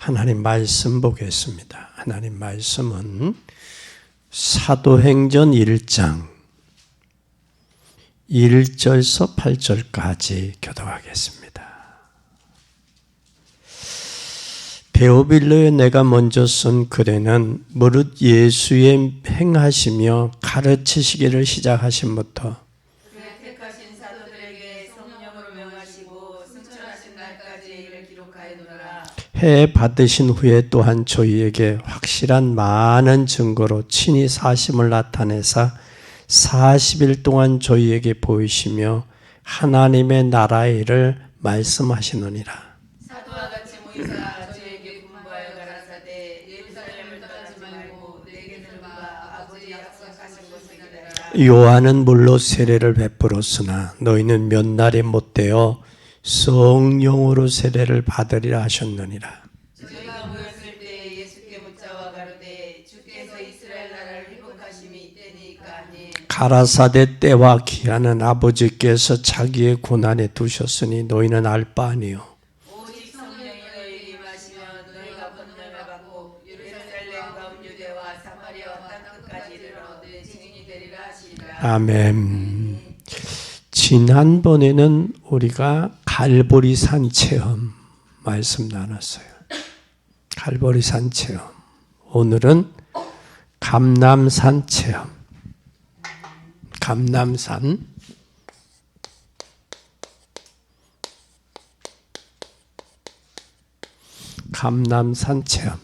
하나님 말씀 보겠습니다. 하나님 말씀은 사도행전 1장 1절에서 8절까지 교독하겠습니다. 데오빌로에 내가 먼저 쓴 글에는 무릇 예수의 행하시며 가르치시기를 시작하심부터 택하신 사도들에게 성령으로 명하시고 승천하신 날까지 이를 기록하였노라. 해 받으신 후에 또한 저희에게 확실한 많은 증거로 친히 사심을 나타내사 40일 동안 저희에게 보이시며 하나님의 나라의 일을 말씀하시느니라. 사도와 같이 모이사 저희에게 분부하여 가라사대 예루살렘을 떠나지 말고 내게 들어가 아버지 약속하신 것을 기다리라. 요한은 물로 세례를 베풀었으나 너희는 몇 날이 못되어 성령으로 세례를 받으리라 하셨느니라. 저희가 모였을 때 예수께 묻자와 가로되 주께서 이스라엘 나라를 회복하심이 이때니까 하니 가라사대 때와 기한은 아버지께서 자기의 고난에 두셨으니 너희는 알 바 아니요. 오직 성령이 너희에게 임하시면 너희가 권능을 받고 예루살렘과 온 유대와 사마리아와 땅 끝까지 이르러 내 증인이 되리라 하시리라. 아멘. 지난번에는 우리가 갈보리산 체험 말씀 나눴어요. 갈보리산 체험. 오늘은 감람산 체험. 감람산. 감람산 체험.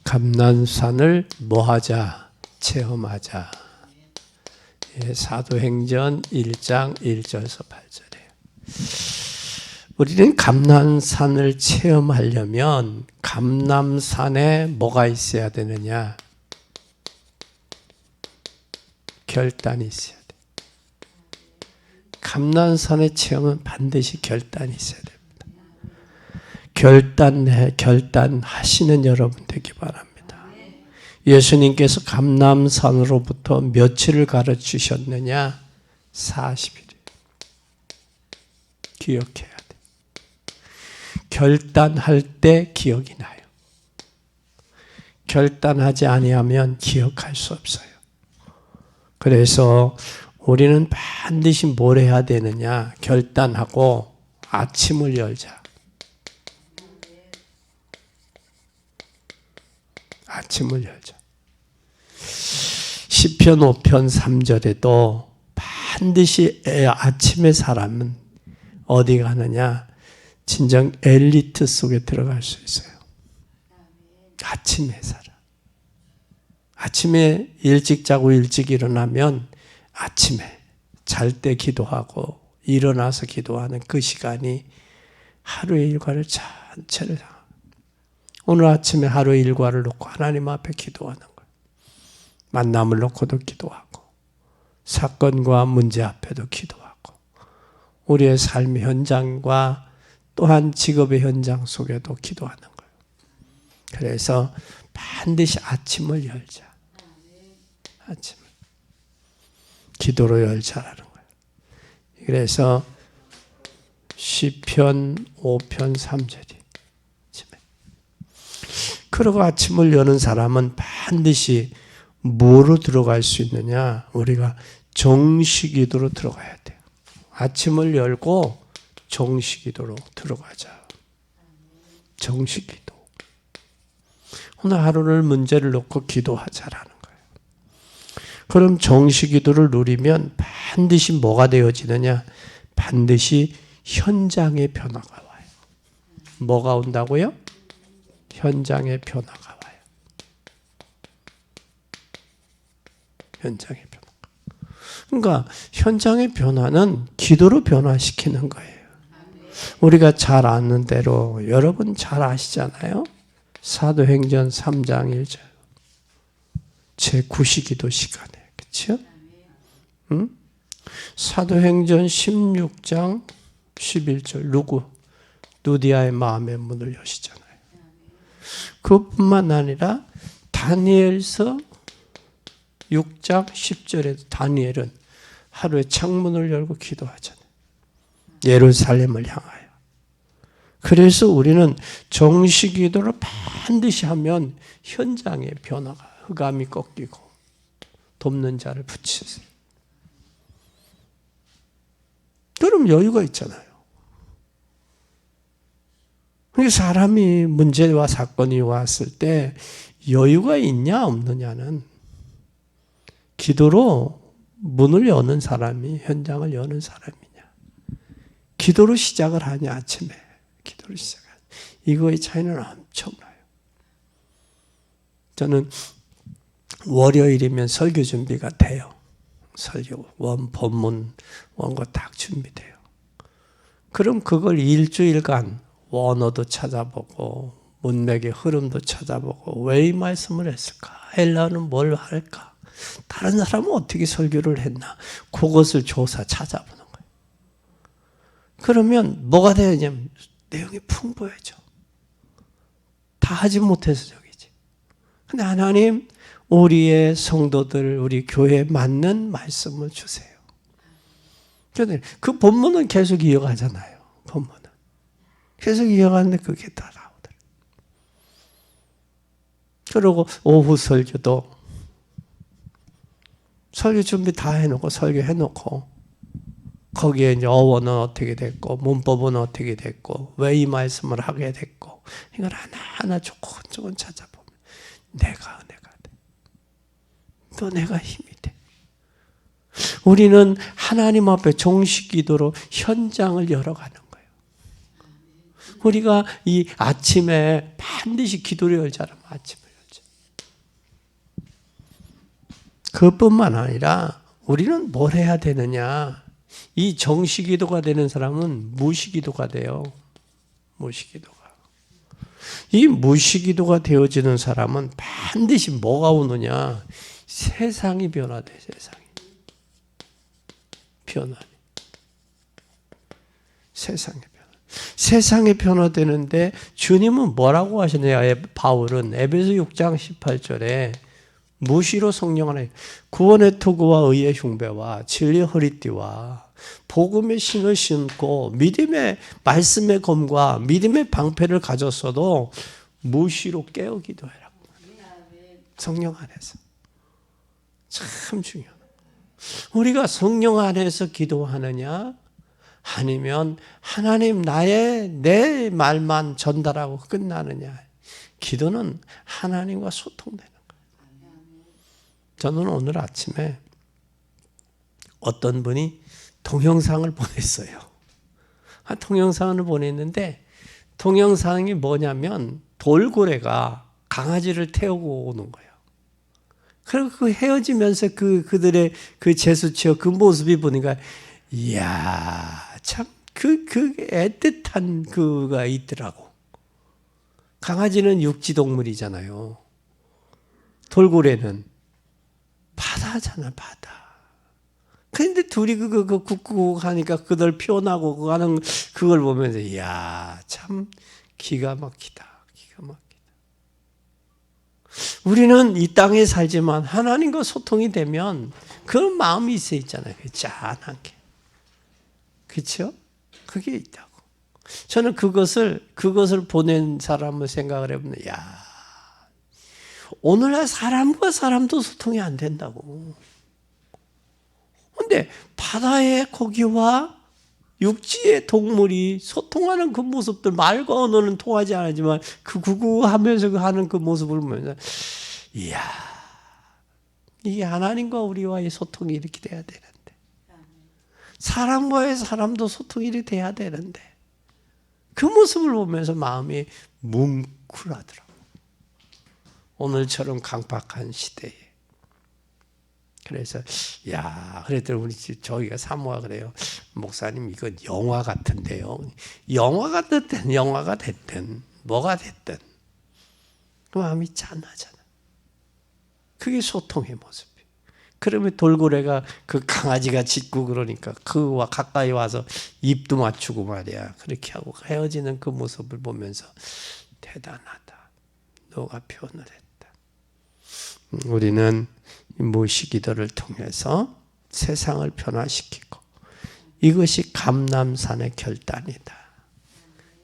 감람산을 뭐하자? 체험하자. 사도행전 1장 1절에서 8절이에요. 우리는 감람산을 체험하려면 감람산에 뭐가 있어야 되느냐? 결단이 있어야 돼. 감람산의 체험은 반드시 결단이 있어야 됩니다. 결단하시는 여러분 되기 바랍니다. 예수님께서 감람산으로부터 며칠을 가르치셨느냐? 40일. 기억해야 돼. 결단할 때 기억이 나요. 결단하지 아니하면 기억할 수 없어요. 그래서 우리는 반드시 뭘 해야 되느냐? 결단하고 아침을 열자. 아침을 열자. 시편 5편 3절에도 반드시 아침의 사람은 어디 가느냐? 진정 엘리트 속에 들어갈 수 있어요. 아침의 사람. 아침에 일찍 자고 일찍 일어나면 아침에 잘 때 기도하고 일어나서 기도하는 그 시간이 하루의 일과를 전체를 오늘 아침에 하루의 일과를 놓고 하나님 앞에 기도하는 거예요. 만남을 놓고도 기도하고 사건과 문제 앞에도 기도하고 우리의 삶의 현장과 또한 직업의 현장 속에도 기도하는 거예요. 그래서 반드시 아침을 열자. 아침을. 기도로 열자라는 거예요. 그래서 시편 5편 3절이 그러고 아침을 여는 사람은 반드시 뭐로 들어갈 수 있느냐? 우리가 정시기도로 들어가야 돼요. 아침을 열고 정시기도로 들어가자. 정시기도. 오늘 하루를 문제를 놓고 기도하자라는 거예요. 그럼 정시기도를 누리면 반드시 뭐가 되어지느냐? 반드시 현장의 변화가 와요. 뭐가 온다고요? 현장의 변화가 와요. 현장의 변화. 그러니까 현장의 변화는 기도로 변화시키는 거예요. 우리가 잘 아는 대로 여러분 잘 아시잖아요. 사도행전 3장 1절 제9시기도 시간에 그렇죠? 응? 사도행전 16장 11절 누구? 누디아의 마음의 문을 여시잖아요. 그것뿐만 아니라 다니엘서 6장 10절에도 다니엘은 하루에 창문을 열고 기도하잖아요. 예루살렘을 향하여. 그래서 우리는 정식기도를 반드시 하면 현장의 변화가 흑암이 꺾이고 돕는 자를 붙이세요. 그럼 여유가 있잖아요. 사람이 문제와 사건이 왔을 때 여유가 있냐 없느냐는 기도로 문을 여는 사람이 현장을 여는 사람이냐, 기도로 시작을 하냐, 아침에 기도로 시작하냐, 이거의 차이는 엄청나요. 저는 월요일이면 설교 준비가 돼요. 설교 본문 원고 딱 준비돼요. 그럼 그걸 일주일간 원어도 찾아보고 문맥의 흐름도 찾아보고 왜 이 말씀을 했을까? 헬라어는 뭘 할까? 다른 사람은 어떻게 설교를 했나? 그것을 찾아보는 거예요. 그러면 뭐가 되냐면 내용이 풍부해져. 다 하지 못해서 저기지. 근데 하나님, 우리의 성도들, 우리 교회에 맞는 말씀을 주세요. 그런데 그 본문은 계속 이어가잖아요. 본문은 계속 이어가는데 그게 다 나오더라고요. 그리고 오후 설교도 설교 준비 다 해놓고 설교해놓고 거기에 이제 어원은 어떻게 됐고 문법은 어떻게 됐고 왜 이 말씀을 하게 됐고 이걸 하나하나 조금 찾아보면 내가 은혜가 돼. 또 내가 힘이 돼. 우리는 하나님 앞에 종식기도로 현장을 열어가는 거예요. 우리가 이 아침에 반드시 기도를 열자면 아침을 열자. 그것뿐만 아니라 우리는 뭘 해야 되느냐. 이 정식기도가 되는 사람은 무식기도가 돼요. 무식기도가. 이 무식기도가 되어지는 사람은 반드시 뭐가 오느냐. 세상이 변화돼. 세상이. 변화돼. 세상이 변화. 세상이 변화되는데 주님은 뭐라고 하시느냐. 바울은 에베소 6장 18절에 무시로 성령 안에 구원의 투구와 의의 흉배와 진리의 허리띠와 복음의 신을 신고 믿음의 말씀의 검과 믿음의 방패를 가졌어도 무시로 깨우기도 해라. 성령 안에서. 참 중요하다. 우리가 성령 안에서 기도하느냐 아니면 하나님 내 말만 전달하고 끝나느냐. 기도는 하나님과 소통되는 거예요. 저는 오늘 아침에 어떤 분이 동영상을 보냈어요. 동영상을 보냈는데 동영상이 뭐냐면 돌고래가 강아지를 태우고 오는 거예요. 그리고 그 헤어지면서 그들의 그 제스처, 그 모습이 보니까 이야 참 그 애틋한 그가 있더라고. 강아지는 육지 동물이잖아요. 돌고래는 바다잖아, 바다. 근데 둘이 그거 굽고 하니까 그들 표현하고 그거 하는 그걸 보면서 이야 참 기가 막히다. 기가 막히다. 우리는 이 땅에 살지만 하나님과 소통이 되면 그런 마음이 있어 있잖아요. 짠한 게. 그렇죠? 그게 있다고. 저는 그것을 보낸 사람을 생각을 해보면 야 오늘날 사람과 사람도 소통이 안 된다고. 그런데 바다의 고기와 육지의 동물이 소통하는 그 모습들, 말과 언어는 통하지 않지만 그 구구하면서 하는 그 모습을 보면서 이야 이게 하나님과 우리와의 소통이 이렇게 돼야 되는데 사람과의 사람도 소통이 이렇게 돼야 되는데 그 모습을 보면서 마음이 뭉클하더라고요. 오늘처럼 강박한 시대에. 그래서 그랬더니 우리 저희가 사모가 그래요. 목사님 이건 영화 같은데요. 영화가 됐든 뭐가 됐든 그 마음이 짠하잖아. 그게 소통의 모습이에요. 그러면 돌고래가 그 강아지가 짖고 그러니까 그와 가까이 와서 입도 맞추고 말이야. 그렇게 하고 헤어지는 그 모습을 보면서 대단하다. 너가 표현을 했다. 우리는 무식기도를 통해서 세상을 변화시키고 이것이 감람산의 결단이다.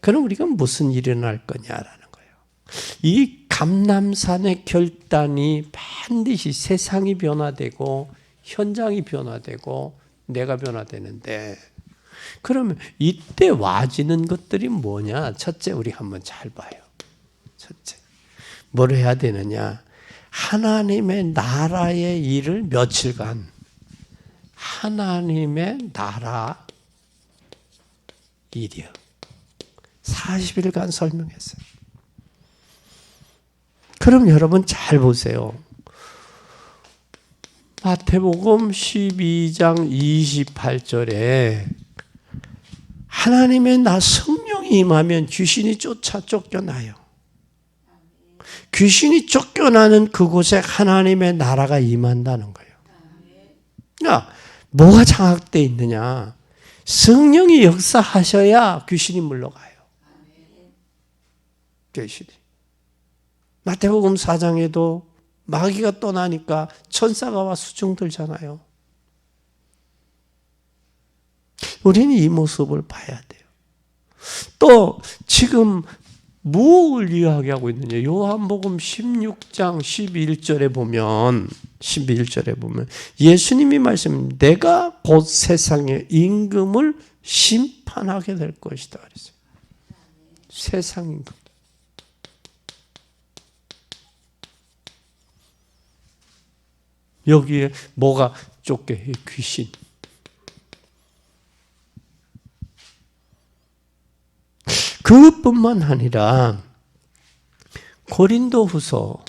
그럼 우리가 무슨 일이 일어날 거냐라는 거예요. 이 감람산의 결단이 반드시 세상이 변화되고 현장이 변화되고 내가 변화되는데, 그러면 이때 와지는 것들이 뭐냐? 첫째, 우리 한번 잘 봐요. 첫째, 뭘 해야 되느냐? 하나님의 나라의 일을 며칠간, 하나님의 나라 일이요. 40일간 설명했어요. 그럼 여러분 잘 보세요. 마태복음 12장 28절에 하나님의 성령이 임하면 귀신이 쫓겨나요. 귀신이 쫓겨나는 그곳에 하나님의 나라가 임한다는 거예요. 그러니까 뭐가 장악되어 있느냐? 성령이 역사하셔야 귀신이 물러가요. 귀신이. 마태복음 4장에도 마귀가 떠나니까 천사가 와 수중들잖아요. 우리는 이 모습을 봐야 돼요. 또 지금 무엇을 이야기하고 있느냐? 요한복음 16장 11절에 보면 예수님이 말씀, 내가 곧 세상의 임금을 심판하게 될 것이다 그랬어요. 세상 임금. 여기에 뭐가 쫓겨? 귀신. 그것뿐만 아니라 고린도후서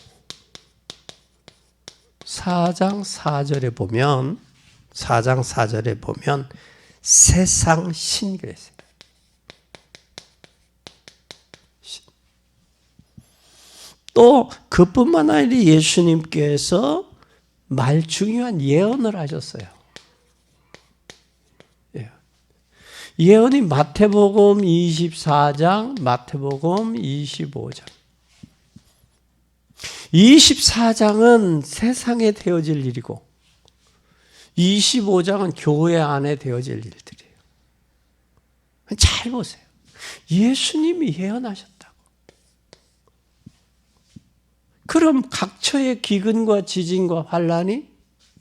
4장 4절에 보면 세상 신 그랬어요. 또 그뿐만 아니라 예수님께서 중요한 예언을 하셨어요. 예언이 마태복음 24장, 마태복음 25장. 24장은 세상에 되어질 일이고 25장은 교회 안에 되어질 일들이에요. 잘 보세요. 예수님이 예언하셨다고. 그럼 각처에 기근과 지진과 환란이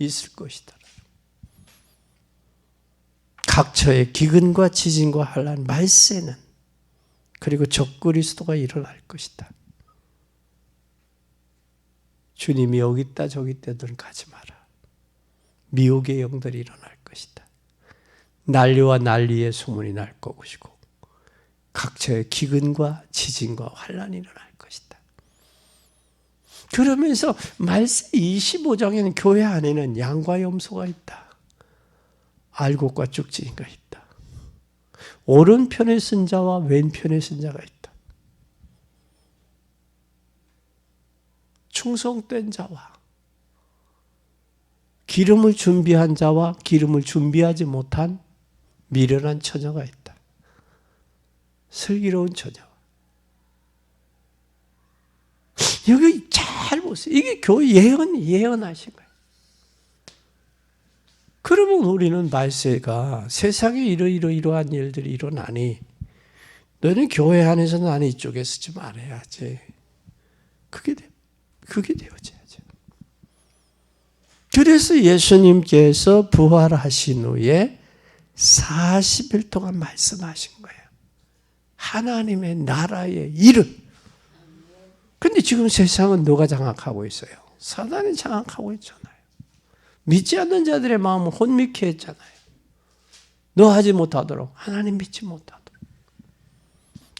있을 것이다. 각처에 기근과 지진과 환란, 말세는, 그리고 적그리스도가 일어날 것이다. 주님이 여기 있다 저기 있다들 가지 마라. 미혹의 영들이 일어날 것이다. 난리와 난리의 소문이 날 것이고 각처에 기근과 지진과 환란이 일어날 것이다. 그러면서 말세 25장에는 교회 안에는 양과 염소가 있다. 알곡과 쭉지니가 있다. 오른편에 쓴 자와 왼편에 쓴 자가 있다. 충성된 자와 기름을 준비한 자와 기름을 준비하지 못한 미련한 처녀가 있다. 슬기로운 처녀. 여기 잘 보세요. 이게 교회 예언하신 거예요. 그러면 우리는 말세가 세상에 이러한 일들이 일어나니 너는 교회 안에서 나는 이쪽에 쓰지 말아야지. 그게 되어져야죠. 그래서 예수님께서 부활하신 후에 40일 동안 말씀하신 거예요. 하나님의 나라의 일을. 근데 지금 세상은 누가 장악하고 있어요? 사단이 장악하고 있잖아요. 믿지 않는 자들의 마음을 혼미케 했잖아요. 너 하지 못하도록, 하나님 믿지 못하도록.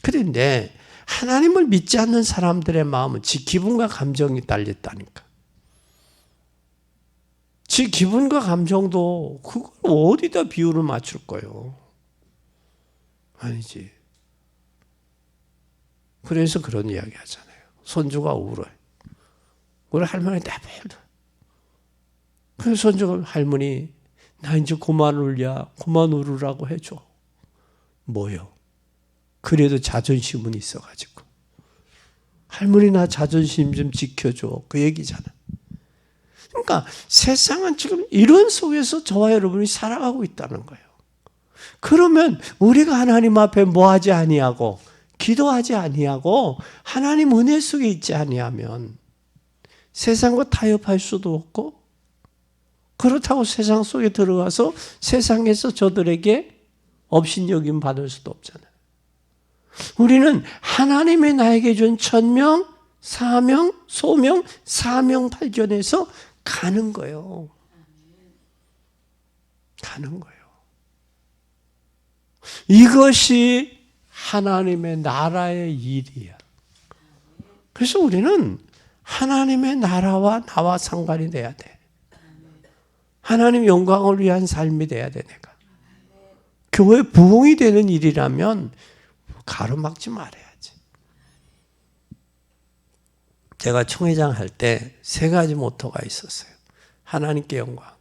그런데 하나님을 믿지 않는 사람들의 마음은 지 기분과 감정이 달렸다니까. 지 기분과 감정도 그걸 어디다 비율을 맞출 거예요? 아니지. 그래서 그런 이야기 하잖아요. 손주가 울어요. 우리 할머니 내버려. 그래서 손주가 할머니 나 이제 그만 울으라고 해줘. 뭐요? 그래도 자존심은 있어가지고. 할머니 나 자존심 좀 지켜줘. 그 얘기잖아. 그러니까 세상은 지금 이런 속에서 저와 여러분이 살아가고 있다는 거예요. 그러면 우리가 하나님 앞에 뭐하지 아니하고 기도하지 아니하고 하나님 은혜 속에 있지 아니하면 세상과 타협할 수도 없고, 그렇다고 세상 속에 들어가서 세상에서 저들에게 업신여김 받을 수도 없잖아요. 우리는 하나님의 나에게 준 천명, 사명, 소명, 사명 발견해서 가는 거예요. 가는 거예요. 이것이 하나님의 나라의 일이야. 그래서 우리는 하나님의 나라와 나와 상관이 돼야 돼. 하나님 영광을 위한 삶이 돼야 돼, 내가. 교회 부흥이 되는 일이라면 가로막지 말아야지. 제가 총회장 할 때 3가지 모토가 있었어요. 하나님께 영광,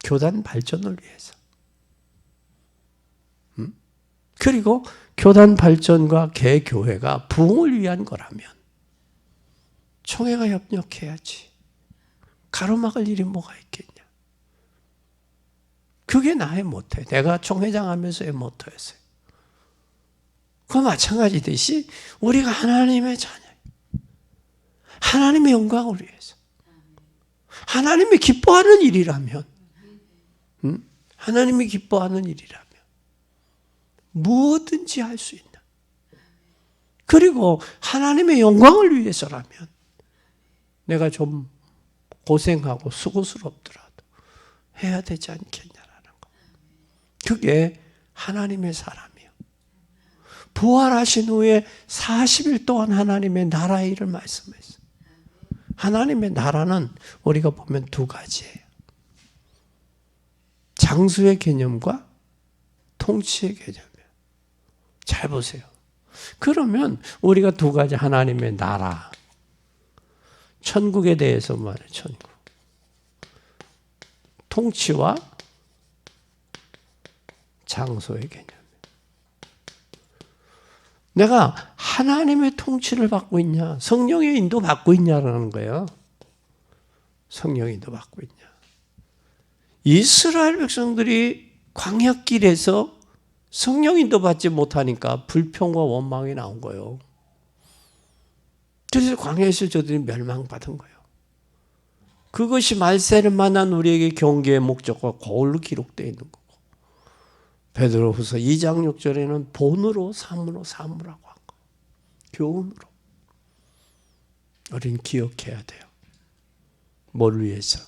교단 발전을 위해서, 그리고 교단 발전과 개교회가 부흥을 위한 거라면 총회가 협력해야지. 가로막을 일이 뭐가 있겠냐. 그게 나의 모토예요. 내가 총회장 하면서의 모토였어요. 그 마찬가지듯이 우리가 하나님의 자녀예요. 하나님의 영광을 위해서, 하나님이 기뻐하는 일이라면, 하나님이 기뻐하는 일이라면 무엇든지 할 수 있다. 그리고 하나님의 영광을 위해서라면 내가 좀 고생하고 수고스럽더라도 해야 되지 않겠냐라는 거. 그게 하나님의 사람이요. 부활하신 후에 40일 동안 하나님의 나라의 일을 말씀했어요. 하나님의 나라는 우리가 보면 2가지예요. 장수의 개념과 통치의 개념이에요. 잘 보세요. 그러면 우리가 2가지 하나님의 나라, 천국에 대해서 말해, 천국. 통치와 장소의 개념. 내가 하나님의 통치를 받고 있냐, 성령의 인도 받고 있냐라는 거예요. 성령의 인도 받고 있냐. 이스라엘 백성들이 광야길에서 성령 인도 받지 못하니까 불평과 원망이 나온 거예요. 그래서 광야에서 저들이 멸망받은 거예요. 그것이 말세를 만난 우리에게 경계의 목적과 거울로 기록되어 있는 거고, 베드로후서 2장 6절에는 본으로 삼으로 삼으라고 한 거예요. 교훈으로. 우리는 기억해야 돼요. 뭘 위해서?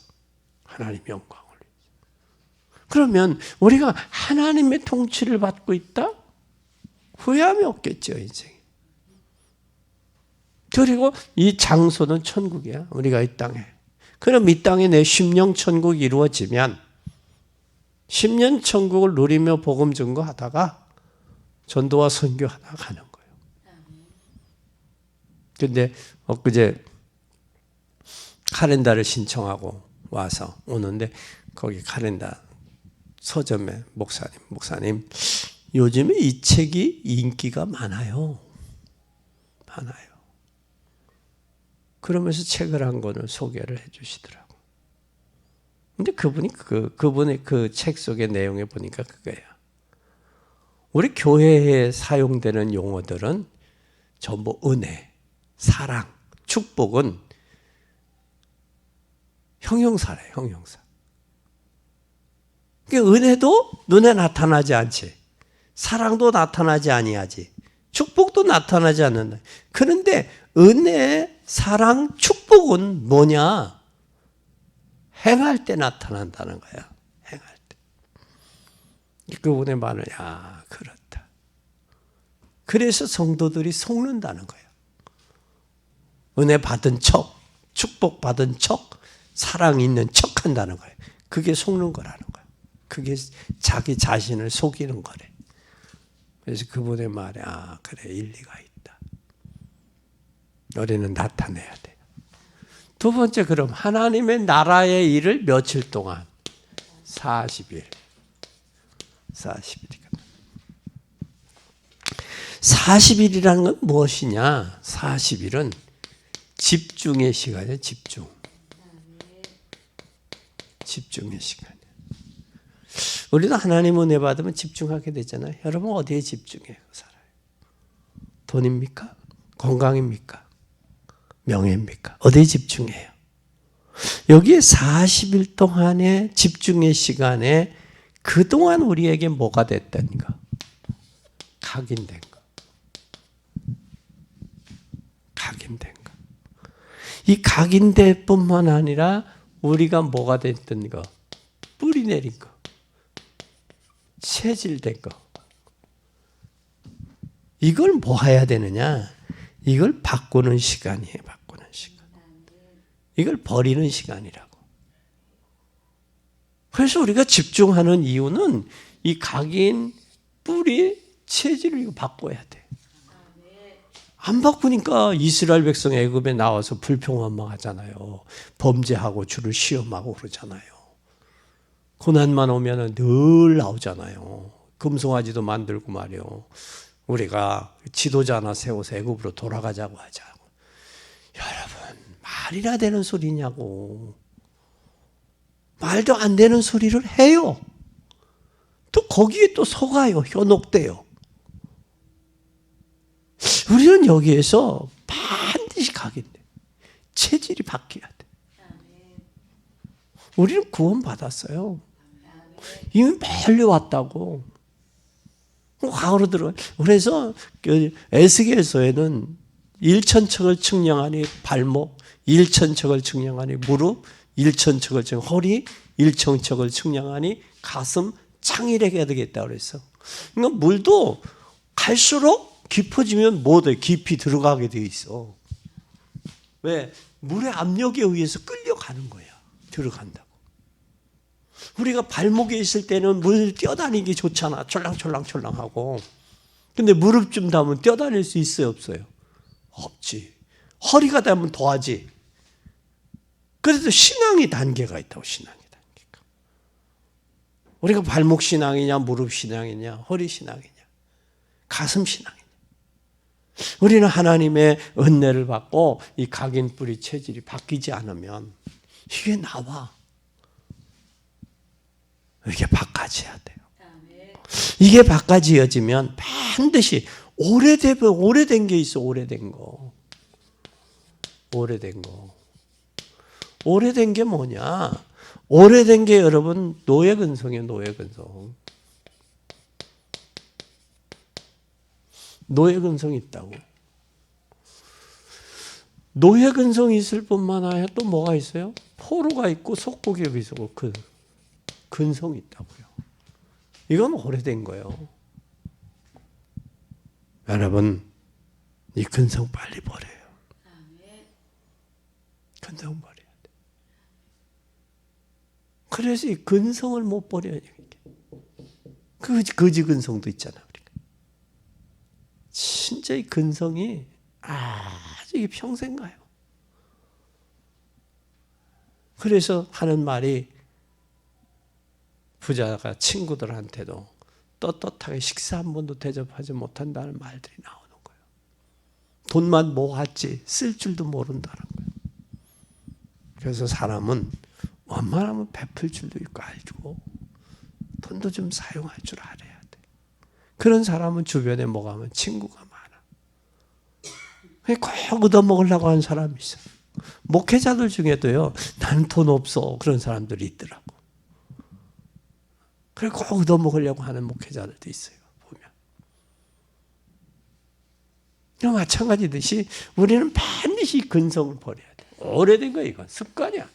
하나님 영광을 위해서. 그러면 우리가 하나님의 통치를 받고 있다? 후회함이 없겠죠, 인생에. 그리고 이 장소는 천국이야. 우리가 이 땅에. 그럼 이 땅에 내 심령 천국이 이루어지면 10년 천국을 누리며 복음 증거하다가 전도와 선교하다가 가는 거예요. 근데 엊그제 카렌다를 신청하고 와서 오는데 거기 카렌다 서점에 목사님 요즘에 이 책이 인기가 많아요. 많아요. 그러면서 책을 한 권을 소개를 해 주시더라고. 근데 그분의 그 책 속의 내용에 보니까 그거예요. 우리 교회에 사용되는 용어들은 전부 은혜, 사랑, 축복은 형용사래요, 형용사. 그러니까 은혜도 눈에 나타나지 않지. 사랑도 나타나지 아니하지. 축복도 나타나지 않는다. 그런데 은혜, 사랑, 축복은 뭐냐? 행할 때 나타난다는 거야. 행할 때. 그분의 말은 야, 그렇다. 그래서 성도들이 속는다는 거예요. 은혜 받은 척, 축복 받은 척, 사랑 있는 척 한다는 거예요. 그게 속는 거라는 거예요. 그게 자기 자신을 속이는 거래. 그래서 그분의 말에 아, 그래, 일리가 있다. 우리는 나타내야 돼. 2번째, 그럼 하나님의 나라의 일을 며칠 동안? 40일. 40일. 40일이라는 건 무엇이냐? 40일은 집중의 시간이에요. 집중. 집중의 시간이에요. 우리도 하나님 은혜 받으면 집중하게 되잖아요. 여러분 어디에 집중해요? 살아요? 돈입니까? 건강입니까? 명예입니까? 어디에 집중해요? 여기에 40일 동안의 집중의 시간에 그동안 우리에게 뭐가 됐다는가? 각인된 거. 각인된 거. 이 각인될 뿐만 아니라 우리가 뭐가 됐던 거? 뿌리 내린 거. 체질된 거. 이걸 뭐 해야 되느냐? 이걸 바꾸는 시간이에요. 바꾸는 시간. 이걸 버리는 시간이라고. 그래서 우리가 집중하는 이유는 이 각인, 뿌리, 체질을 이거 바꿔야 돼. 안 바꾸니까 이스라엘 백성 애굽에 나와서 불평원망하잖아요. 범죄하고 주를 시험하고 그러잖아요. 고난만 오면은 늘 나오잖아요. 금송아지도 만들고 말이요. 우리가 지도자 하나 세워서 애굽으로 돌아가자고 하자고. 여러분, 말이나 되는 소리냐고. 말도 안 되는 소리를 해요. 또 거기에 또 속아요. 현혹돼요. 우리는 여기에서 반드시 각인돼. 체질이 바뀌어야 돼. 우리는 구원 받았어요. 이미 멀리 왔다고. 과거로 들어. 그래서 에스겔서에는 1,000척을 측량하니 발목, 1,000척을 측량하니 무릎, 1,000척을 측량 허리, 1,000척을 측량하니 가슴, 창이래게 되겠다 그랬어. 그러니까 물도 갈수록 깊어지면 뭐 돼? 깊이 들어가게 돼 있어. 왜? 물의 압력에 의해서 끌려가는 거야. 들어간다고. 우리가 발목에 있을 때는 물 뛰어다니기 좋잖아. 철랑철랑철랑하고. 근데 무릎쯤 닿으면 뛰어다닐 수 있어요? 없어요? 없지. 허리가 닿으면 더하지. 그래도 신앙이 단계가 있다고. 신앙이 단계가. 우리가 발목 신앙이냐 무릎 신앙이냐 허리 신앙이냐 가슴 신앙이냐. 우리는 하나님의 은혜를 받고 이 각인 뿌리 체질이 바뀌지 않으면 이게 나와. 이게 바꿔져야 돼요. 이게 바꿔지어지면 반드시 오래된 게 있어. 오래된 거. 오래된 거. 오래된 게 뭐냐? 오래된 게 여러분 노예근성이에요. 노예근성. 노예근성이 있다고. 노예근성이 있을 뿐만 아니라 또 뭐가 있어요? 포로가 있고 속고기업이 있고 근성이 있다고요. 이건 오래된 거예요. 여러분, 이 근성 빨리 버려요. 근성 버려야 돼. 그래서 이 근성을 못 버려요. 거지 근성도 있잖아. 우리가. 진짜 이 근성이 아주 이게 평생 가요. 그래서 하는 말이 부자가 친구들한테도 떳떳하게 식사 한 번도 대접하지 못한다는 말들이 나오는 거예요. 돈만 모았지 쓸 줄도 모른다는 거예요. 그래서 사람은 웬만하면 베풀 줄도 있고 알고 돈도 좀 사용할 줄 알아야 돼. 그런 사람은 주변에 뭐가 하면 친구가 많아. 꼭 얻어먹으려고 하는 사람이 있어. 목회자들 중에도요. 나는 돈 없어. 그런 사람들이 있더라고. 그래 꼭 얻어먹으려고 하는 목회자들도 있어요. 보면. 마찬가지듯이 우리는 반드시 근성을 버려야 돼. 오래된 거야 이건. 습관이야.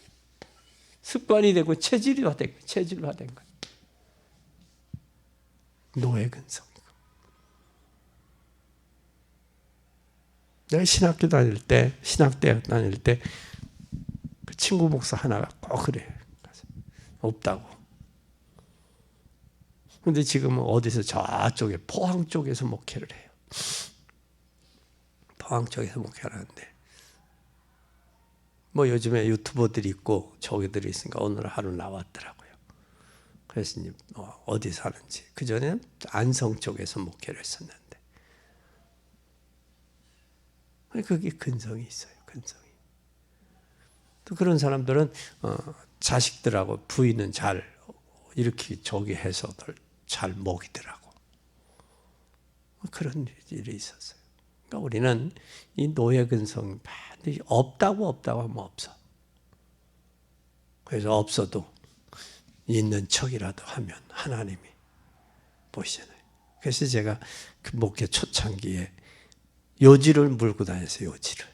습관이 되고 체질화된 거야. 체질화된 거야. 노예 근성이고. 내가 신학교 다닐 때, 신학대학 다닐 때 그 친구 목사 하나가 꼭 그래. 없다고. 근데 지금은 어디서 저쪽에 포항 쪽에서 목회를 해요. 포항 쪽에서 목회를 하는데 뭐 요즘에 유튜버들이 있고 저기들이 있으니까 오늘 하루 나왔더라고요. 그래서 이제 어디 사는지. 그전에는 안성 쪽에서 목회를 했었는데 그게 근성이 있어요. 근성이. 또 그런 사람들은 자식들하고 부인은 잘 이렇게 저기 해서 잘 먹이더라고. 그런 일이 있었어요. 그러니까 우리는 이 노예 근성 반드시 없다고 하면 없어. 그래서 없어도 있는 척이라도 하면 하나님이 보시잖아요. 그래서 제가 그 목회 초창기에 요지를 물고 다녔어요. 요지를.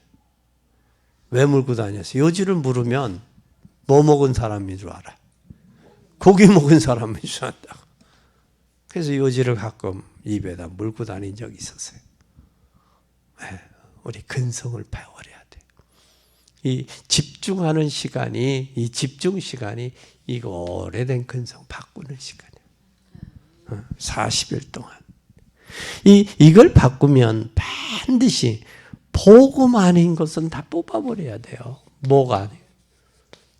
왜 물고 다녔어요? 요지를 물으면 뭐 먹은 사람인 줄 알아. 고기 먹은 사람인 줄 안다고. 그래서 요지를 가끔 입에다 물고 다닌 적이 있었어요. 우리 근성을 배워야 돼. 이 집중하는 시간이, 이 집중 시간이 이거 오래된 근성 바꾸는 시간이야. 40일 동안. 이걸 바꾸면 반드시 복음 아닌 것은 다 뽑아버려야 돼요. 뭐가 아니에요?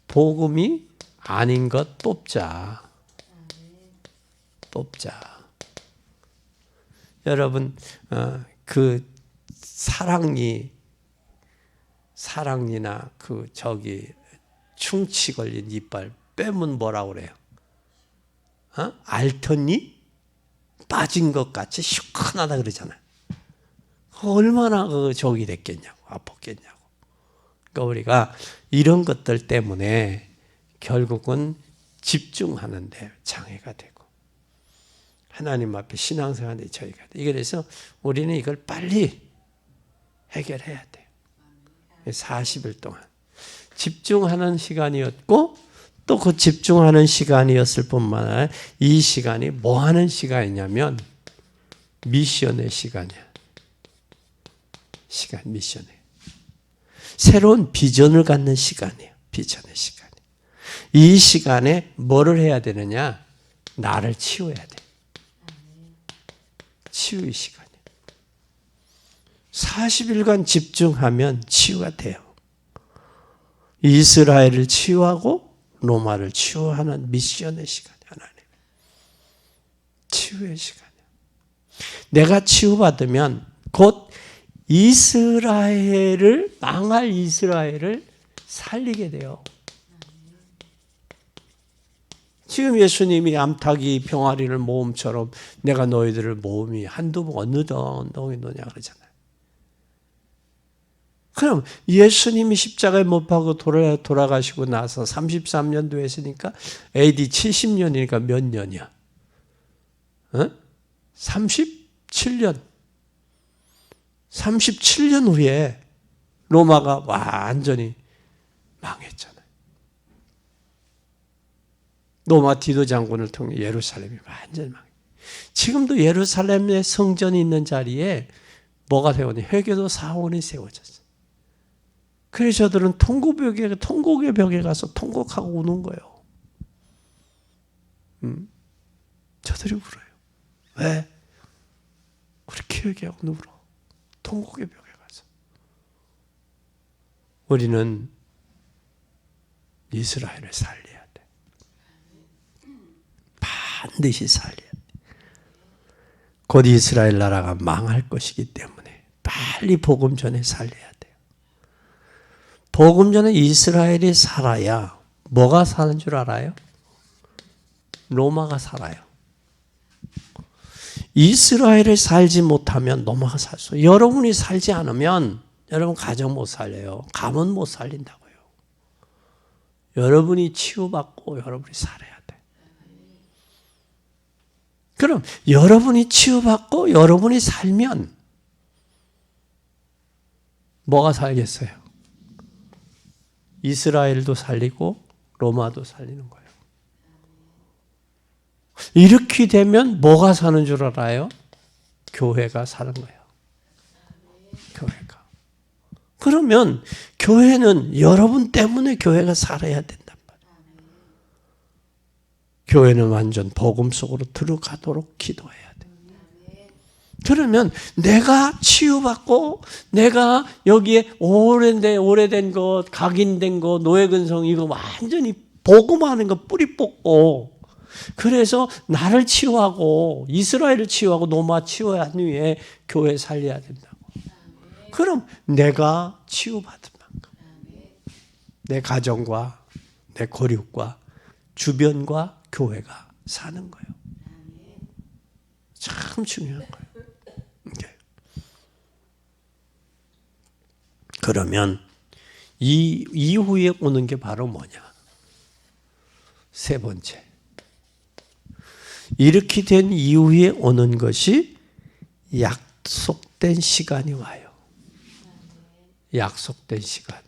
복음이 아닌 것 뽑자. 여러분, 그 사랑니나 충치 걸린 이빨 빼면 뭐라고 그래요? 알턴니 빠진 것 같이 시원하다 그러잖아요. 얼마나 적이 됐겠냐고, 아팠겠냐고. 그러니까 우리가 이런 것들 때문에 결국은 집중하는데 장애가 되고 하나님 앞에 신앙생활에 저희가 돼. 그래서 우리는 이걸 빨리 해결해야 돼요. 40일 동안 집중하는 시간이었고 또 그 집중하는 시간이었을 뿐만 아니라 이 시간이 뭐 하는 시간이냐면 미션의 시간이야. 미션에 새로운 비전을 갖는 시간이에요. 비전의 시간. 이 시간에 뭐를 해야 되느냐? 나를 치워야 돼. 치유의 시간이에요. 40일간 집중하면 치유가 돼요. 이스라엘을 치유하고 로마를 치유하는 미션의 시간이에요. 하나님. 치유의 시간이에요. 내가 치유받으면 곧 망할 이스라엘을 살리게 돼요. 지금 예수님이 암탉이 병아리를 모음처럼 내가 너희들을 모음이 한두 번 어느 덩이 노냐 그러잖아요. 그럼 예수님이 십자가에 못 박고 돌아가시고 나서 33년도 했으니까 AD 70년이니까 몇 년이야? 37년. 37년 후에 로마가 완전히 망했잖아요. 로마 디도 장군을 통해 예루살렘이 완전히 망했어요. 지금도 예루살렘에 성전이 있는 자리에 뭐가 세워졌냐? 회개도 사원이 세워졌어요. 그래서 저들은 통곡의 벽에 가서 통곡하고 우는 거예요. 저들이 울어요. 왜? 그렇게 회개하고 울어. 통곡의 벽에 가서. 우리는 이스라엘을 살려야 돼. 반드시 살려야 돼. 곧 이스라엘 나라가 망할 것이기 때문에 빨리 복음 전에 살려야 돼요. 복음 전에 이스라엘이 살아야 뭐가 사는 줄 알아요? 로마가 살아요. 이스라엘을 살지 못하면 로마가 살 수 있어요. 여러분이 살지 않으면 여러분 가정 못 살려요. 가문 못 살린다고요. 여러분이 치유받고 여러분이 살아야 돼. 그럼 여러분이 치유받고 여러분이 살면 뭐가 살겠어요? 이스라엘도 살리고 로마도 살리는 거예요. 이렇게 되면 뭐가 사는 줄 알아요? 교회가 사는 거예요. 교회가. 그러면 교회는 여러분 때문에 교회가 살아야 된단 말이에요. 교회는 완전 복음 속으로 들어가도록 기도해야 돼. 그러면 내가 치유받고 내가 여기에 오래된 것, 각인된 것, 노예근성 이거 완전히 복음하는 거 뿌리 뽑고 그래서 나를 치유하고 이스라엘을 치유하고 로마 치유한 후에 교회 살려야 된다고. 그럼 내가 치유받은 만큼 내 가정과 내 고륙과 주변과 교회가 사는 거예요. 참 중요한 거예요. 그러면 이 이후에 오는 게 바로 뭐냐? 세 번째. 이렇게 된 이후에 오는 것이 약속된 시간이 와요. 약속된 시간.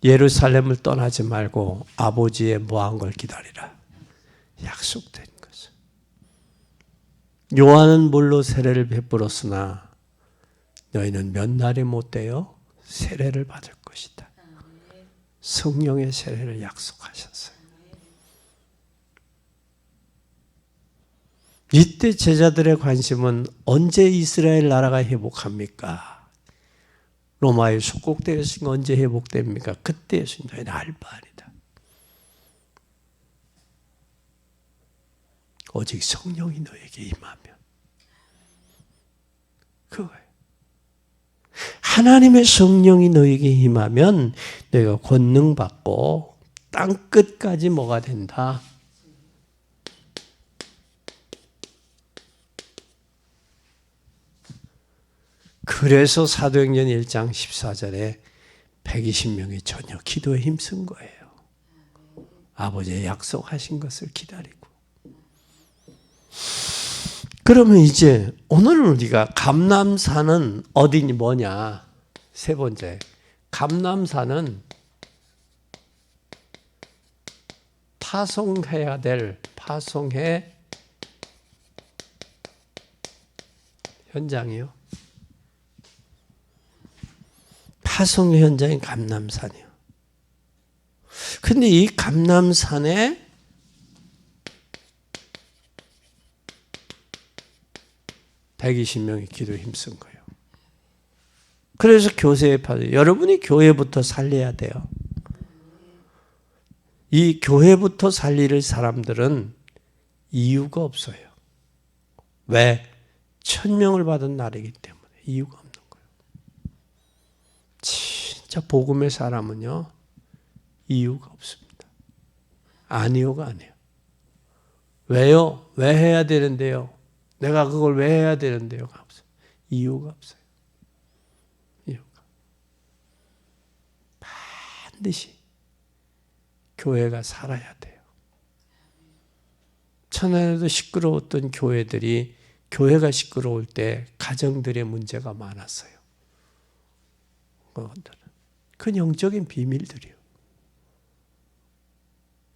예루살렘을 떠나지 말고 아버지의 모한 걸 기다리라. 약속된 것을. 요한은 물로 세례를 베풀었으나 너희는 몇 날이 못 되어 세례를 받을 것이다. 성령의 세례를 약속하셨어요. 이때 제자들의 관심은 언제 이스라엘 나라가 회복합니까? 로마의 속국되었으니까 언제 회복됩니까? 그때 예수님 너희는 알 바 아니다. 오직 성령이 너에게 임하면 그거예요. 하나님의 성령이 너에게 임하면 너희가 권능 받고 땅 끝까지 뭐가 된다? 그래서 사도행전 1장 14절에 120명이 전혀 기도에 힘쓴 거예요. 아버지의 약속하신 것을 기다리고. 그러면 이제 오늘은 우리가 감람산은 어디니 뭐냐? 세 번째. 감람산은 파송해야 될 파송의 현장이요. 파송의 현장인 감람산이요. 근데 이 감람산에 (120명이) 기도에 힘쓴 거예요. 그래서 교세에 빠져. 여러분이 교회부터 살려야 돼요. 이 교회부터 살릴 사람들은 이유가 없어요. 왜? 1000명을 받은 날이기 때문에 이유가 없는 거예요. 진짜 복음의 사람은요, 이유가 없습니다. 아니요가 아니에요. 왜요? 왜 해야 되는데요? 내가 그걸 왜 해야 되는데요가 없어요. 이유가 없어요. 이유가. 반드시 교회가 살아야 돼요. 천안에도 시끄러웠던 교회들이 교회가 시끄러울 때 가정들의 문제가 많았어요. 그건 영적인 비밀들이요.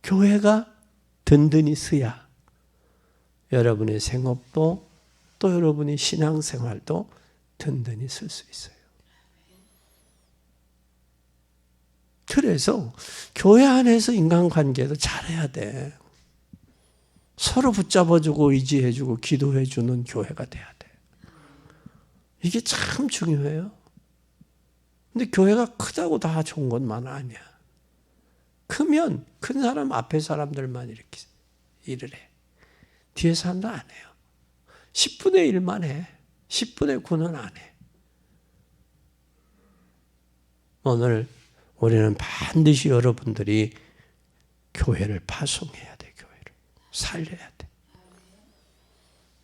교회가 든든히 서야 여러분의 생업도 또 여러분의 신앙생활도 든든히 쓸 수 있어요. 그래서 교회 안에서 인간관계도 잘해야 돼. 서로 붙잡아주고 의지해주고 기도해주는 교회가 돼야 돼. 이게 참 중요해요. 근데 교회가 크다고 다 좋은 것만 아니야. 크면 큰 사람 앞에 사람들만 이렇게 일을 해. 뒤에 사람도 안 해요. 10분의 1만 해. 10분의 9는 안 해. 오늘 우리는 반드시 여러분들이 교회를 파송해야 돼. 교회를 살려야 돼.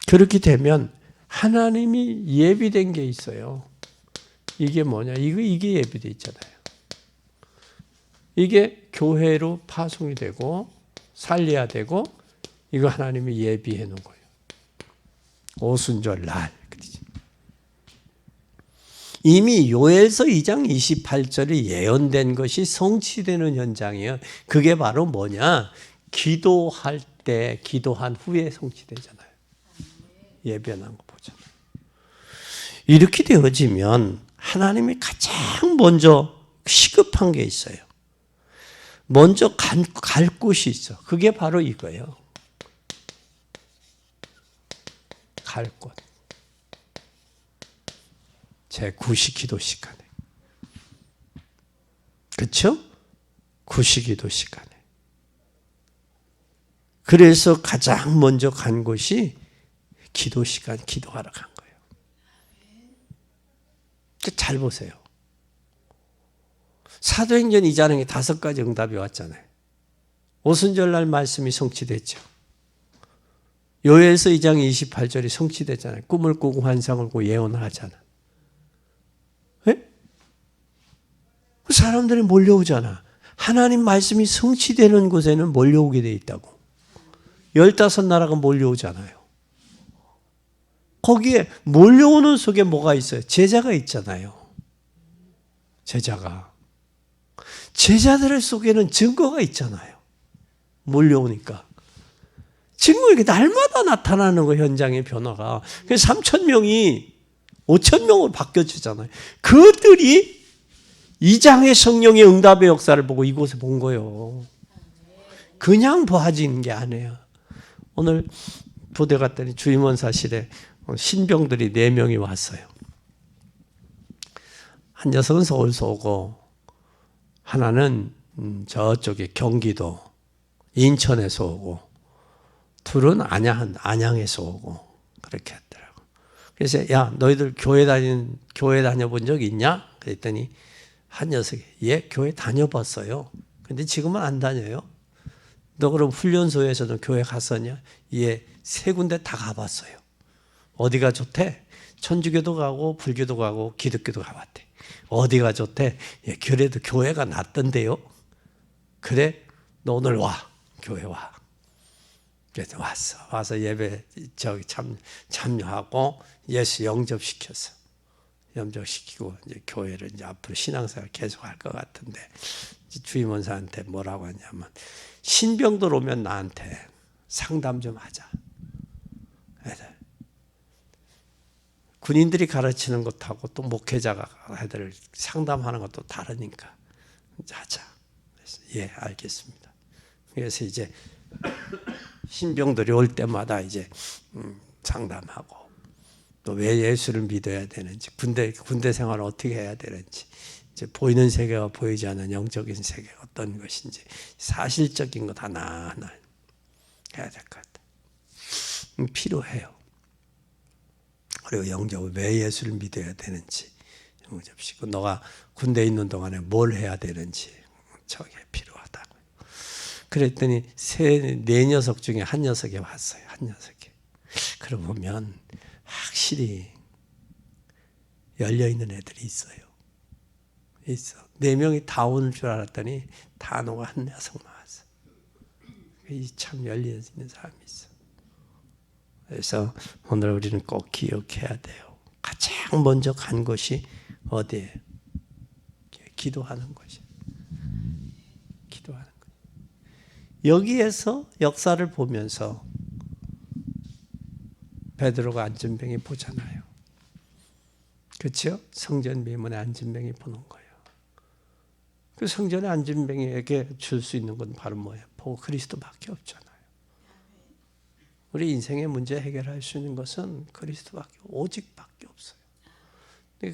그렇게 되면 하나님이 예비된 게 있어요. 이게 뭐냐? 이게 예비돼 있잖아요. 이게 교회로 파송이 되고 살려야 되고 이거 하나님이 예비해 놓은 거예요. 오순절 날. 이미 요엘서 2장 28절이 예언된 것이 성취되는 현장이에요. 그게 바로 뭐냐? 기도할 때, 기도한 후에 성취되잖아요. 예변한 거 보잖아요. 이렇게 되어지면 하나님이 가장 먼저 시급한 게 있어요. 먼저 갈 곳이 있어. 그게 바로 이거예요. 갈 곳. 제 구시기도 시간에. 그렇죠? 구시기도 시간에. 그래서 가장 먼저 간 곳이 기도 시간, 기도하러 간 거예요. 잘 보세요. 사도행전 2장에 5가지 응답이 왔잖아요. 오순절날 말씀이 성취됐죠. 요엘서 2장 28절이 성취됐잖아요. 꿈을 꾸고 환상을 꾸고 예언을 하잖아. 예? 사람들이 몰려오잖아. 하나님 말씀이 성취되는 곳에는 몰려오게 돼 있다고. 15나라가 몰려오잖아요. 거기에 몰려오는 속에 뭐가 있어요? 제자가 있잖아요. 제자들 속에는 증거가 있잖아요. 몰려오니까. 증거가 날마다 나타나는 거, 현장의 변화가. 그래서 3,000명이 5,000명으로 바뀌어지잖아요. 그들이 2장의 성령의 응답의 역사를 보고 이곳에 본 거예요. 그냥 보아지는 게 아니에요. 오늘 부대 갔더니 주임원사실에 신병들이 4명이 왔어요. 한 녀석은 서울서 오고, 하나는 저쪽에 경기도, 인천에서 오고, 둘은 안양에서 오고, 그렇게 했더라고. 그래서, 야, 너희들 교회 다녀본 적 있냐? 그랬더니, 한 녀석이, 예, 교회 다녀봤어요. 근데 지금은 안 다녀요. 너 그럼 훈련소에서는 교회 갔었냐? 예, 3군데 다 가봤어요. 어디가 좋대? 천주교도 가고 불교도 가고 기독교도 가봤대. 어디가 좋대? 예, 그래도 교회가 낫던데요. 그래, 너 오늘 와. 교회 와. 그래서 왔어. 와서 예배 참여하고 예수 영접시켰어. 영접시키고 이제 교회를 이제 앞으로 신앙생활 계속 할 것 같은데, 주임원사한테 뭐라고 하냐면, 신병들 오면 나한테 상담 좀 하자. 군인들이 가르치는 것하고 또 목회자가 애들 상담하는 것도 다르니까 하자. 그래서 예, 알겠습니다. 그래서 이제 신병들이 올 때마다 이제 상담하고, 또 왜 예수를 믿어야 되는지, 군대 생활을 어떻게 해야 되는지, 이제 보이는 세계와 보이지 않는 영적인 세계가 어떤 것인지 사실적인 것 하나하나 해야 될 것 같아요. 필요해요. 그리고 영적으로 왜 예수를 믿어야 되는지 영접시고, 너가 군대에 있는 동안에 뭘 해야 되는지 저게 필요하다고요. 그랬더니 4녀석 중에 한 녀석이 왔어요. 한 녀석이. 그러고 보면 확실히 열려있는 애들이 있어요. 있어. 4명이 다 오는 줄 알았더니 단호가 한 녀석만 왔어. 참 열려있는 사람이 있어. 그래서 오늘 우리는 꼭 기억해야 돼요. 가장 먼저 간 것이 어디에? 기도하는 것이. 기도하는 것. 여기에서 역사를 보면서 베드로가 안전뱅이 보잖아요. 그렇죠? 성전 미문에 안전뱅이 보는 거예요. 그 성전의 안전뱅이에게 줄 수 있는 건 바로 뭐예요? 보고 그리스도밖에 없잖아요. 우리 인생의 문제 해결할 수 있는 것은 그리스도밖에, 오직밖에 없어요.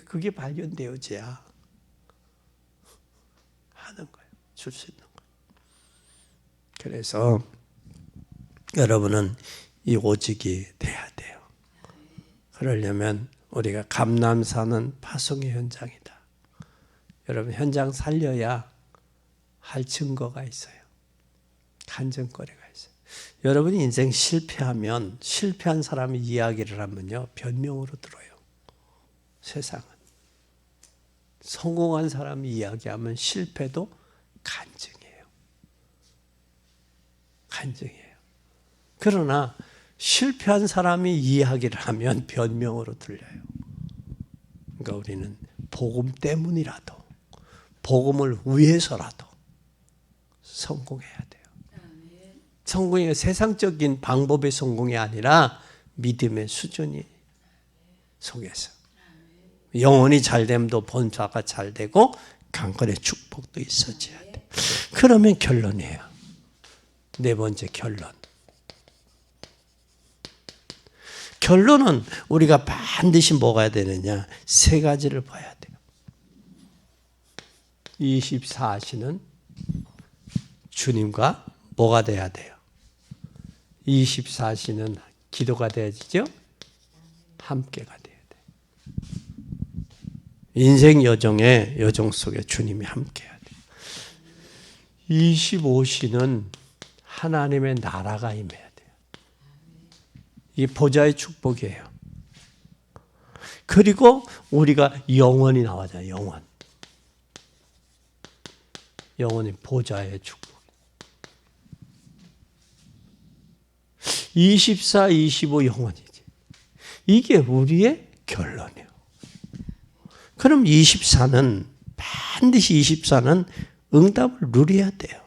그게 발견되어져야 하는 거예요. 줄 수 있는 거예요. 그래서 여러분은 이 오직이 돼야 돼요. 그러려면 우리가 감남산은 파송의 현장이다. 여러분, 현장 살려야 할 증거가 있어요. 간증거리가 있어요. 여러분이 인생 실패하면, 실패한 사람이 이야기를 하면요, 변명으로 들어요. 세상은. 성공한 사람이 이야기하면 실패도 간증이에요. 간증이에요. 그러나 실패한 사람이 이야기를 하면 변명으로 들려요. 그러니까 우리는 복음 때문이라도, 복음을 위해서라도 성공해야 돼요. 성공이 세상적인 방법의 성공이 아니라 믿음의 수준이 속에서. 영혼이 잘됨도 본사가 잘되고 강건의 축복도 있어져야 돼. 그러면 결론이에요. 4번째 결론. 결론은 우리가 반드시 뭐가 되느냐? 3가지를 봐야 돼요. 24시는 주님과 뭐가 돼야 돼요? 24시는 기도가 돼야지죠? 함께가 돼야 돼요. 인생 여정의 여정 속에 주님이 함께해야 돼요. 25시는 하나님의 나라가 임해야 돼요. 이게 보좌의 축복이에요. 그리고 우리가 영원이 나와잖아요. 영원. 영원히 보좌의 축복. 24, 25 영원이지. 이게 우리의 결론이에요. 그럼 24는 반드시 24는 응답을 누려야 돼요.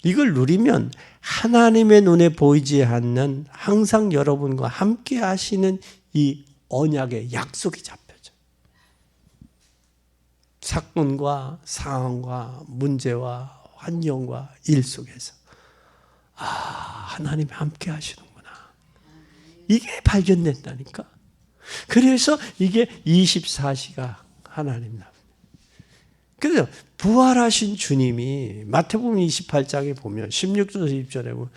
이걸 누리면 하나님의 눈에 보이지 않는 항상 여러분과 함께 하시는 이 언약의 약속이 잡혀져. 사건과 상황과 문제와 환경과 일 속에서 하나님이 함께 하시는구나. 이게 발견된다니까. 그래서 이게 24시가 하나님 나옵니다. 그래서 부활하신 주님이 마태복음 28장에 보면 16절 20절에 보면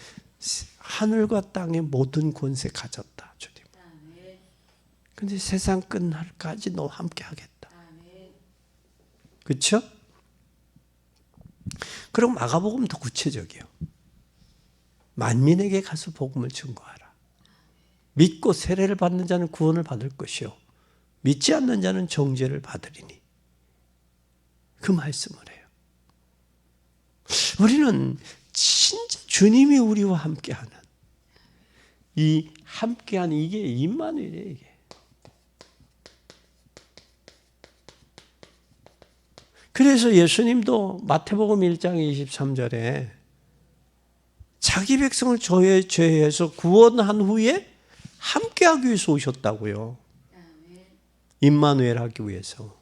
하늘과 땅의 모든 권세 가졌다. 주님. 근데 세상 끝날까지 너 함께 하겠다. 그렇죠? 그리고 마가복음 더 구체적이에요. 만민에게 가서 복음을 증거하라. 믿고 세례를 받는 자는 구원을 받을 것이요 믿지 않는 자는 정죄를 받으리니. 그 말씀을 해요. 우리는 진짜 주님이 우리와 함께하는 이 함께하는 이게 임마누엘이에요. 이게. 그래서 예수님도 마태복음 1장 23절에 자기 백성을 저의 죄에서 구원한 후에 함께하기 위해서 오셨다고요. 임마누엘 하기 위해서.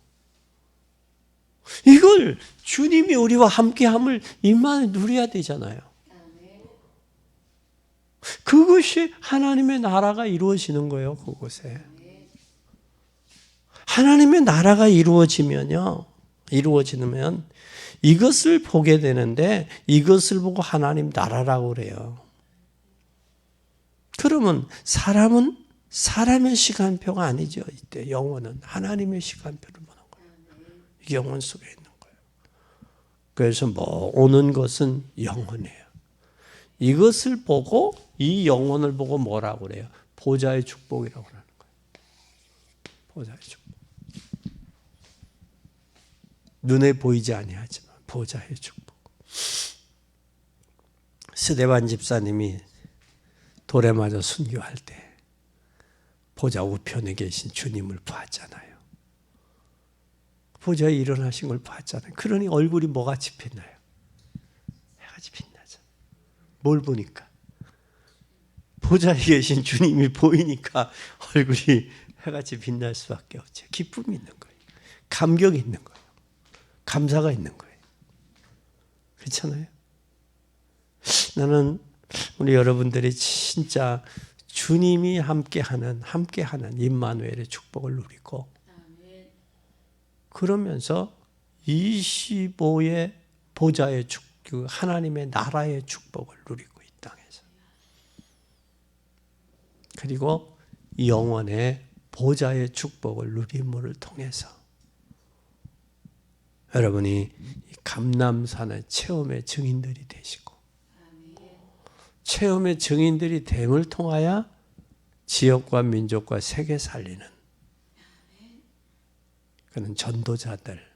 이걸 주님이 우리와 함께함을 임마누엘 누려야 되잖아요. 그것이 하나님의 나라가 이루어지는 거예요. 그곳에. 하나님의 나라가 이루어지면 이것을 보게 되는데 이것을 보고 하나님 나라라고 그래요. 그러면 사람은 사람의 시간표가 아니죠. 이때 영혼은 하나님의 시간표를 보는 거예요. 영혼 속에 있는 거예요. 그래서 오는 것은 영혼이에요. 이것을 보고 이 영혼을 보고 뭐라고 그래요? 보좌의 축복이라고 하는 거예요. 보좌의 축복. 눈에 보이지 아니하지만 보좌의 축복. 스데반 집사님이 돌에 맞아 순교할 때 보좌 우편에 계신 주님을 봤잖아요. 보좌에 일어나신 걸 봤잖아요. 그러니 얼굴이 뭐같이 빛나요? 해같이 빛나죠. 뭘 보니까? 보좌에 계신 주님이 보이니까 얼굴이 해같이 빛날 수밖에 없죠. 기쁨이 있는 거예요. 감격이 있는 거예요. 감사가 있는 거예요. 그렇잖아요? 나는 우리 여러분들이 진짜 주님이 함께하는 임마누엘의 축복을 누리고 그러면서 25의 보좌의 축복, 하나님의 나라의 축복을 누리고 이 땅에서. 그리고 영원의 보좌의 축복을 누림을 통해서 여러분이 감람산의 체험의 증인들이 되시고 체험의 증인들이 됨을 통하여 지역과 민족과 세계 살리는 그런 전도자들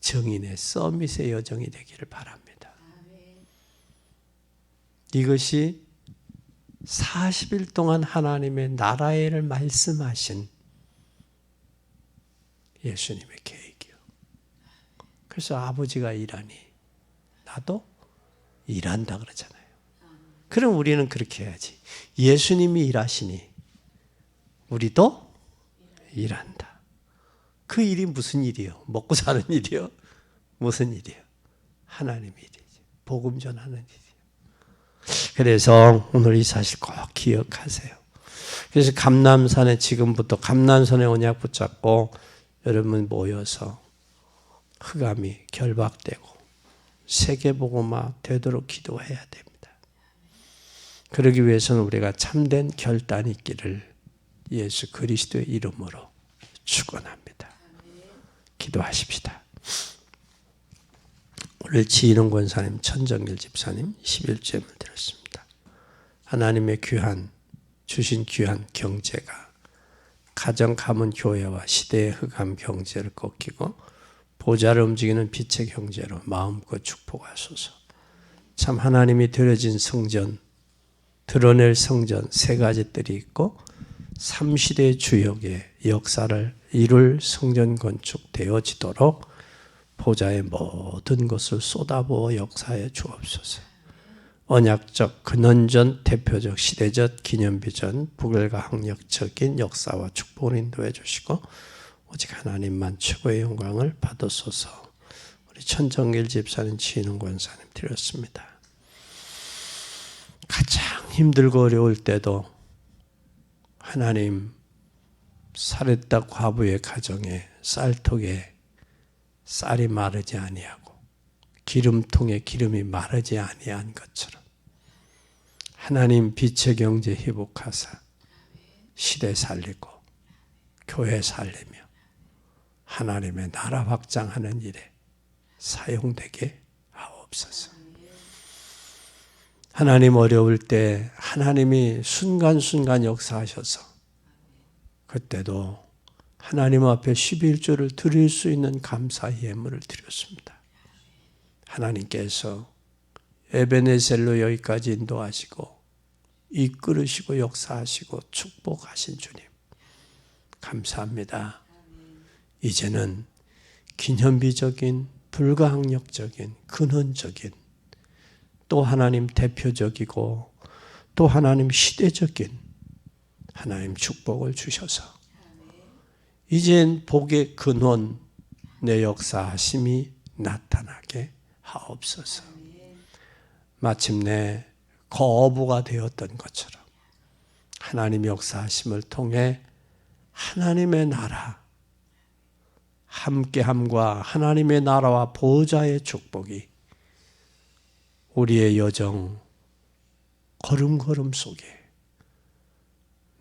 증인의 서밋의 여정이 되기를 바랍니다. 이것이 40일 동안 하나님의 나라의 일을 말씀하신 예수님의 계획이요. 그래서 아버지가 일하니 나도 일한다 그러잖아요. 그럼 우리는 그렇게 해야지. 예수님이 일하시니 우리도 일한다. 그 일이 무슨 일이요? 먹고 사는 일이요? 무슨 일이요? 하나님의 일이죠. 복음 전하는 일이요. 그래서 오늘 이 사실 꼭 기억하세요. 그래서 감람산에 지금부터 감람산의 언약 붙잡고 여러분 모여서 흑암이 결박되고 세계복음화 되도록 기도해야 됩니다. 그러기 위해서는 우리가 참된 결단이 있기를 예수 그리스도의 이름으로 축원합니다. 기도하십시다. 오늘 지인원 권사님, 천정길 집사님 11주임을 드렸습니다. 하나님의 주신 귀한 경제가 가정 가문 교회와 시대의 흑암 경제를 꺾이고 보좌를 움직이는 빛의 경제로 마음껏 축복하소서. 참 하나님이 드려진 성전, 드러낼 성전 세 가지 뜰이 있고 3시대 주역의 역사를 이룰 성전 건축 되어지도록 보좌의 모든 것을 쏟아부어 역사해 주옵소서. 언약적, 근원전, 대표적, 시대적, 기념비전, 부결과학력적인 역사와 축복을 인도해 주시고 오직 하나님만 최고의 영광을 받으소서. 우리 천정길 집사님, 지인은 권사님 드렸습니다. 가장 힘들고 어려울 때도 하나님 사렙다 과부의 가정에 쌀통에 쌀이 마르지 아니하고 기름통에 기름이 마르지 아니한 것처럼 하나님 빛의 경제 회복하사 시대 살리고 교회 살리며 하나님의 나라 확장하는 일에 사용되게 하옵소서. 하나님 어려울 때 하나님이 순간순간 역사하셔서 그때도 하나님 앞에 11조를 드릴 수 있는 감사 예물을 드렸습니다. 하나님께서 에베네셀로 여기까지 인도하시고 이끌으시고 역사하시고 축복하신 주님 감사합니다. 이제는 기념비적인 불가항력적인 근원적인 또 하나님 대표적이고 또 하나님 시대적인 하나님 축복을 주셔서 이젠 복의 근원 내 역사하심이 나타나게 하옵소서. 마침내 거부가 되었던 것처럼 하나님 역사하심을 통해 하나님의 나라 함께함과 하나님의 나라와 보좌의 축복이 우리의 여정 걸음걸음 속에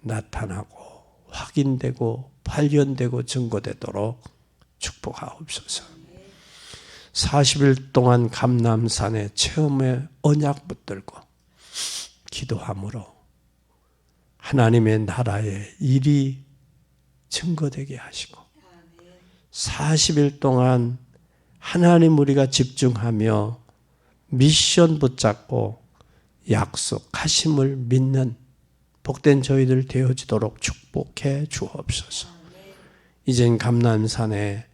나타나고 확인되고 발견되고 증거되도록 축복하옵소서. 40일 동안 감람산의 체험의 언약 붙들고 기도함으로 하나님의 나라의 일이 증거되게 하시고 40일 동안 하나님 우리가 집중하며 미션 붙잡고 약속하심을 믿는 복된 저희들 되어지도록 축복해 주옵소서. 이젠 감람산에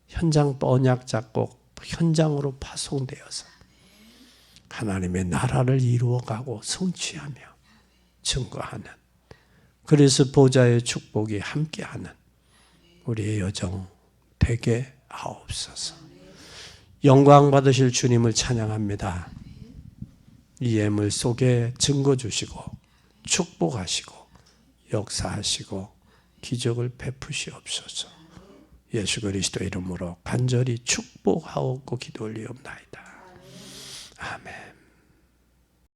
현장 언약 잡고 현장으로 파송되어서 하나님의 나라를 이루어가고 성취하며 증거하는 그래서 보좌의 축복이 함께하는 우리의 여정 되게 하옵소서. 영광 받으실 주님을 찬양합니다. 이 예물 속에 증거 주시고 축복하시고 역사하시고 기적을 베푸시옵소서. 예수 그리스도 이름으로 간절히 축복하옵고 기도 올리옵나이다. 아멘.